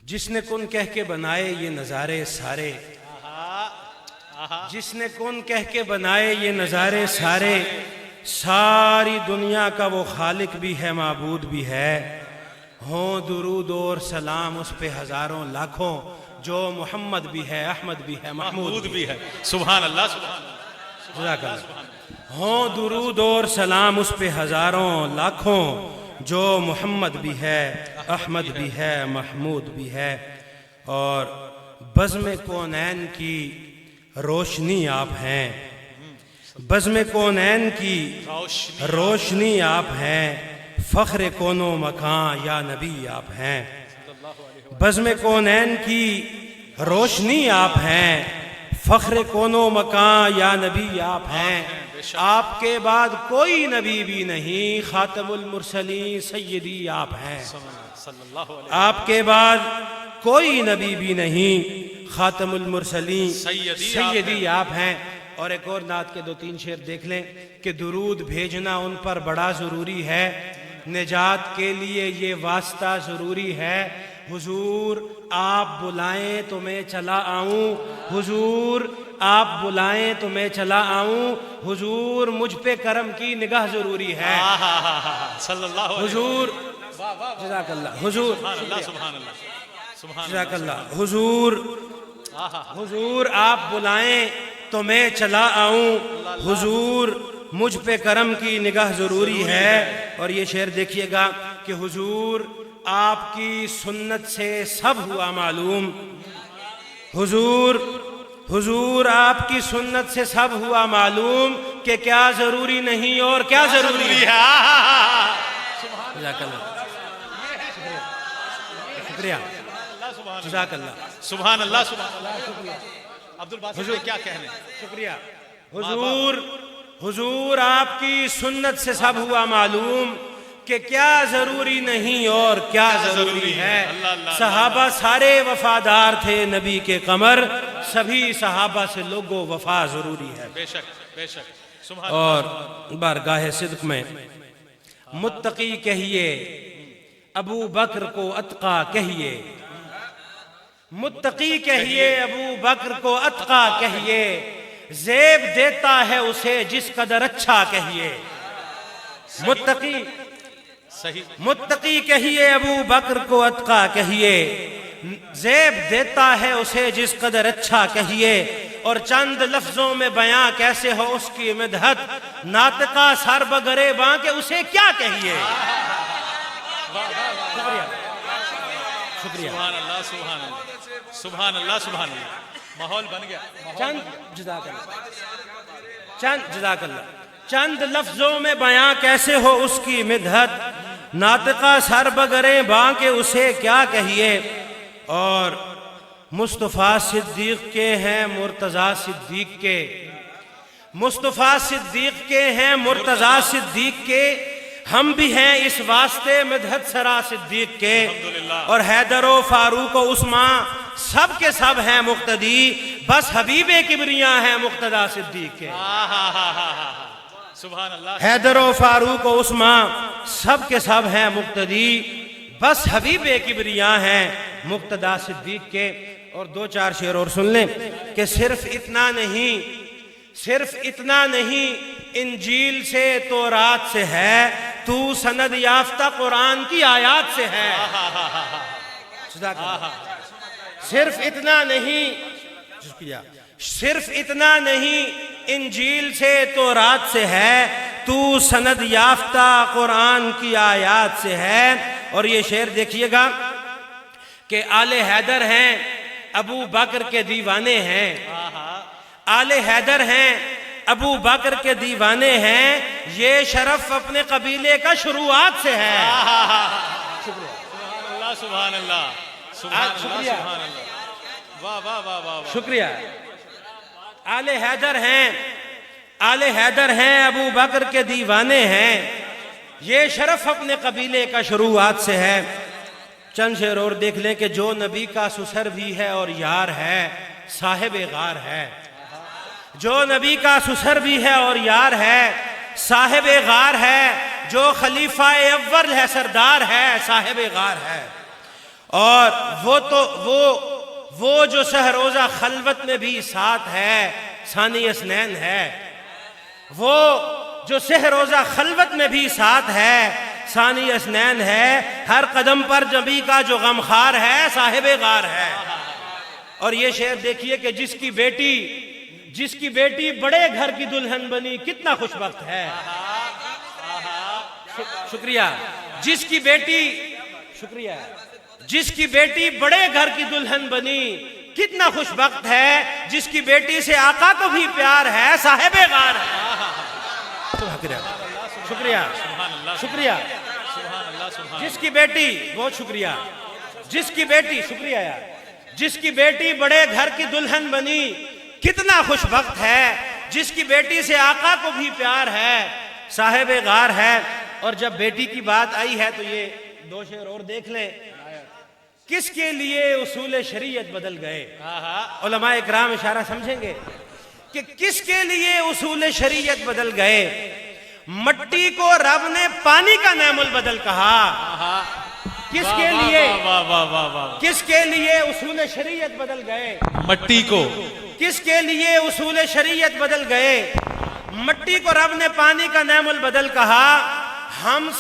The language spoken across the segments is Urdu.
جس نے کن کہہ کے بنائے یہ نظارے سارے، جس نے کن کہہ کے بنائے یہ نظارے سارے، ساری دنیا کا وہ خالق بھی ہے معبود بھی ہے۔ ہوں درود اور سلام اس پہ ہزاروں لاکھوں، جو محمد بھی ہے احمد بھی ہے محمود بھی ہے۔ سبحان اللہ سبحان اللہ جزاک اللہ۔ ہوں درود اور سلام اس پہ ہزاروں لاکھوں، جو محمد بھی ہے احمد بھی ہے محمود بھی ہے۔ اور بزم کونین کی روشنی آپ ہیں، بزم کونین کی روشنی آپ ہیں، فخر کون و مکان یا نبی آپ ہیں۔ بزم کونین کی روشنی آپ ہیں، فخر کون و مکان یا نبی آپ ہیں۔ آپ کے بعد کوئی نبی بھی نہیں، خاتم المرسلین سیدی آپ ہیں۔ آپ کے بعد کوئی نبی بھی نہیں، خاتم المرسلین سیدی آپ ہیں۔ اور ایک اور نعت کے 2-3 شعر دیکھ لیں کہ درود بھیجنا ان پر بڑا ضروری ہے، نجات کے لیے یہ واسطہ ضروری ہے۔ حضور آپ بلائیں تو میں چلا آؤں، حضور آپ بلائیں تو میں چلا آؤں، حضور مجھ پہ کرم کی نگاہ ضروری ہے۔ صلی اللہ علیہ حضور جزاک اللہ، حضور سبحان اللہ جزاک اللہ، حضور حضور آپ بلائیں تو میں چلا آؤں، حضور مجھ پہ کرم کی نگاہ ضروری ہے۔ اور یہ شعر دیکھیے گا کہ حضور آپ کی سنت سے سب ہوا معلوم، حضور آپ کی سنت سے سب ہوا معلوم کہ کیا ضروری نہیں اور کیا ضروری ہے۔ جزاک اللہ، شکریہ، جزاک اللہ، سبحان اللہ سبحان اللہ۔ عبد الباسط نے کیا کہنے؟ شکریہ۔ حضور آپ کی سنت سے سب ہوا معلوم کہ کیا ضروری نہیں اور کیا ضروری ہے۔ صحابہ سارے وفادار تھے نبی کے قمر، سبھی صحابہ سے لوگوں وفا ضروری ہے۔ بے شک بے شک سبحان اور بارگاہ صدق میں متقی کہیے، ابو بکر کو اتقا کہیے، متقی کہیے ابو بکر کو اتقا کہیے، زیب دیتا ہے اسے جس قدر اچھا کہیے۔ متقی کہیے ابو بکر کو اتقا کہیے، زیب دیتا ہے اسے جس قدر اچھا کہیے۔ اور چند لفظوں میں بیاں کیسے ہو اس کی مدحت، ناطقہ سر بگرے باں کے اسے کیا کہیے۔ شکریہ۔ سبحان اللہ سبحان اللہ سبحان اللہ سبحان اللہ۔ ماحول بن گیا۔ جزاک اللہ۔ چند لفظوں میں بیاں کیسے ہو اس کی مدحت، ناطقہ سر بگرے باں کے اسے کیا کہیے۔ اور مصطفیٰ صدیق کے ہیں مرتضیٰ صدیق کے، مصطفیٰ صدیق کے ہیں مرتضیٰ صدیق کے، ہم بھی ہیں اس واسطے مدحت سرا صدیق کے۔ اور حیدر و فاروق و عثمان سب کے سب ہیں مقتدی، بس حبیب کبریاں ہیں مقتدیٰ صدیق کے۔ سبحان اللہ۔ حیدر و فاروق و عثمان سب کے سب ہیں مقتدی، بس حبیب کبریاں ہیں مقتدیٰ صدیق کے۔ اور 2-4 شعر اور سن لیں کہ صرف اتنا نہیں انجیل سے تورات سے ہے، تو سند یافتہ قرآن کی آیات سے ہے۔ صرف اتنا نہیں انجیل سے تورات سے ہے، تو سند یافتہ قرآن کی آیات سے ہے۔ اور یہ شعر دیکھیے گا کہ آل حیدر ہیں ابو بکر کے دیوانے ہیں، آل حیدر ہیں ابو بکر کے دیوانے ہیں، یہ شرف اپنے قبیلے کا شروعات سے ہے۔ سبحان اللہ سبحان اللہ سبحان اللہ سبحان اللہ۔ واہ واہ واہ واہ۔ شکریہ۔ آل حیدر ہیں ابو بکر کے دیوانے ہیں، یہ شرف اپنے قبیلے کا شروعات سے ہے۔ چند شعر اور دیکھ لیں کہ جو نبی کا سسر بھی ہے اور یار ہے، صاحب غار ہے۔ جو نبی کا سسر بھی ہے اور یار ہے، صاحب غار ہے۔ جو خلیفہ اول ہے سردار ہے، صاحب غار ہے۔ اور وہ جو سہروزہ خلوت میں بھی ساتھ ہے ثانی اسنین ہے، وہ جو سہروزہ خلوت میں بھی ساتھ ہے ثانی اسنین ہے، ہر قدم پر نبی کا جو غمخوار ہے صاحب غار ہے۔ اور یہ شعر دیکھیے کہ جس کی بیٹی بڑے گھر کی دلہن بنی کتنا خوش بخت ہے۔ شکریہ۔ جس کی بیٹی بڑے گھر کی دلہن بنی کتنا خوش بخت ہے، جس کی بیٹی سے آقا کو بھی پیار ہے صاحب غار ہے۔ شکریہ۔ جس کی بیٹی، بہت شکریہ، جس کی بیٹی بڑے گھر کی دلہن بنی کتنا خوش بخت ہے، جس کی بیٹی سے آقا کو بھی پیار ہے صاحب غار ہے۔ اور جب بیٹی کی بات آئی ہے تو یہ دو شعر اور دیکھ لیں۔ کس کے لیے اصول شریعت بدل گئے؟ علماء اکرام اشارہ سمجھیں گے کہ کس کے لیے اصول شریعت بدل گئے؟ مٹی کو رب نے پانی کا نعم البدل کہا۔ کس کے لیے اصول شریعت بدل گئے؟ مٹی کو کس کے لیے اصول شریعت بدل گئے؟ مٹی کو رب نے پانی کا نعم البدل کہا۔ ہم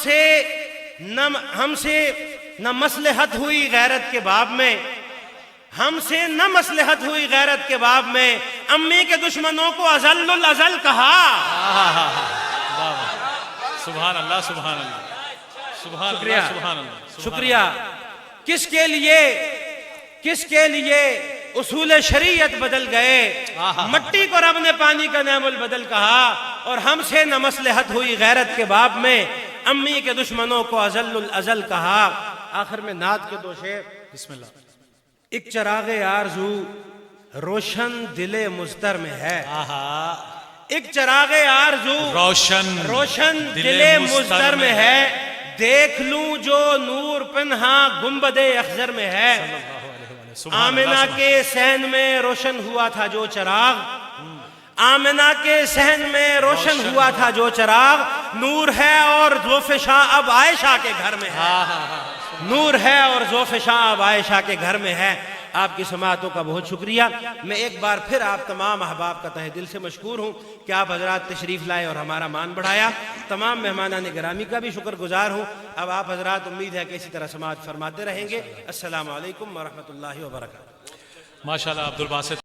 سے نہ مصلحت ہوئی غیرت کے باب میں، ہم سے نہ مصلحت ہوئی غیرت کے باب میں، امی کے دشمنوں کو ازل الازل کہا۔ سبحان اللہ، سبحان اللہ، سبحان اللہ، سبحان اللہ۔ شکریہ۔ کس کے لیے اصول شریعت بدل گئے؟ مٹی کو رب نے پانی کا نعم البدل کہا، اور ہم سے نہ مصلحت ہوئی غیرت کے باب میں، امی کے دشمنوں کو ازل الازل کہا۔ آخر میں نعت کے دو شعر۔ بسم اللہ۔ ایک چراغ آرزو روشن دل مضطر میں ہے، ایک چراغ آرزو روشن دل مضطر میں ہے، دیکھ لوں جو نور پنہاں گنبد اخضر میں ہے۔ آمنہ کے صحن میں روشن ہوا تھا جو چراغ، آمنہ کے صحن میں روشن ہوا تھا جو چراغ، نور ہے اور ذوف شاہ اب عائشہ کے گھر میں ہے، نور ہے اور ذوف شاہ اب عائشہ کے گھر میں ہے۔ آپ کی سماعتوں کا بہت شکریہ۔ میں ایک بار پھر آپ تمام احباب کا تہہ دل سے مشکور ہوں کہ آپ حضرات تشریف لائے اور ہمارا مان بڑھایا۔ تمام مہمانان گرامی کا بھی شکر گزار ہوں۔ اب آپ حضرات امید ہے کہ اسی طرح سماعت فرماتے رہیں گے۔ السلام علیکم ورحمۃ اللہ وبرکاتہ۔ ماشاءاللہ عبدالباسط